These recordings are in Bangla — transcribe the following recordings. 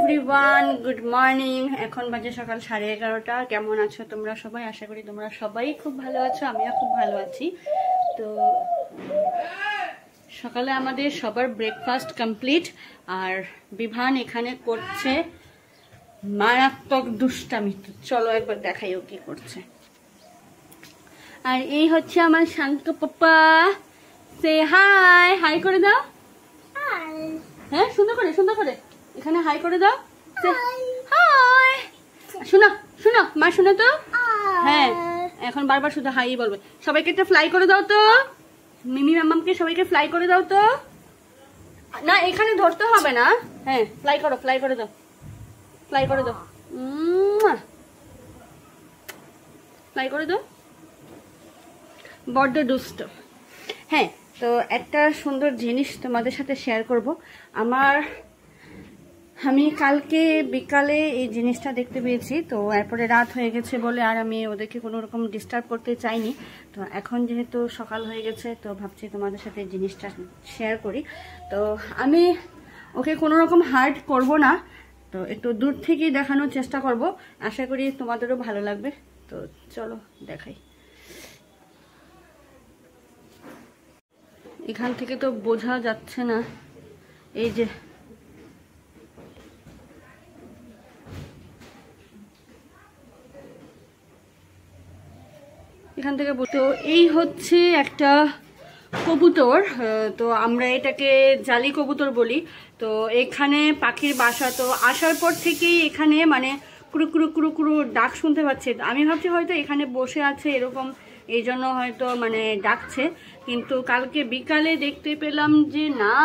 Everyone, good morning. এখন বাজে সকাল 11:30। কেমন আছো তোমরা সবাই? আশা করি তোমরা সবাই খুব ভালো আছো, আমিও খুব ভালো আছি। তো সকালে আমাদের সবার ব্রেকফাস্ট কমপ্লিট, আর বিভান এখানে করছে মারাত্মক দুষ্টামি। তো চলো একবার দেখাই ও কি করছে। আর এই হচ্ছে আমার শান্ত পাপা। সে হাই, হাই করে দাও। হ্যাঁ, সুন্দর করে সুন্দর করে এখানে হাই করে দাও। হাই, শোনো শোনো মা, শোনো তো। হ্যাঁ, এখন বারবার শুধু হাই বলবে। সবাইকে একটা ফ্লাই করে দাও তো, মিমি মামামকে সবাইকে ফ্লাই করে দাও তো। না, এখানে ধরতে হবে না। হ্যাঁ, ফ্লাই করো, ফ্লাই করে দাও, ফ্লাই করে দাও, ফ্লাই করে দাও। বড্ড দুষ্ট। হ্যাঁ, তো একটা সুন্দর জিনিস তোমাদের সাথে শেয়ার করব। আমি কালকে বিকালে এই জিনিসটা দেখতে পেয়েছি, তো এরপরে রাত হয়ে গেছে বলে আর আমি ওদেরকে কোনো রকম ডিস্টার্ব করতে চাইনি। তো এখন যেহেতু সকাল হয়ে গেছে, তো ভাবছি তোমাদের সাথে এই জিনিসটা শেয়ার করি। তো আমি ওকে কোনো রকম হার্ট করব না, তো একটু দূর থেকেই দেখানোর চেষ্টা করব। আশা করি তোমাদেরও ভালো লাগবে। তো চলো দেখাই। এখান থেকে তো বোঝা যাচ্ছে না, এই যে এখান থেকে। তো এই হচ্ছে একটা কবুতর, তো আমরা এটাকে জালি কবুতর বলি। তো এখানে পাখির বাসা। তো আসার পর থেকেই এখানে মানে কুরু কুরু কুরু কুরু ডাক শুনতে পাচ্ছি। আমি ভাবছি হয়তো এখানে বসে আছে এরকম, এই জন্য হয়তো মানে ডাকছে। কিন্তু কালকে বিকালে দেখতে পেলাম যে না,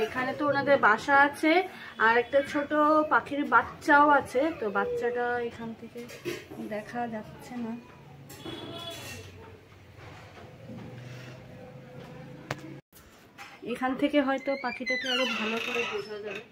এখানে তো ওনাদের বাসা আছে আর একটা ছোট পাখির বাচ্চাও আছে। তো বাচ্চাটা এখান থেকে দেখা যাচ্ছে না। এখান থেকে হয়তো পাখিটাকে আরো ভালো করে বোঝা যাবে।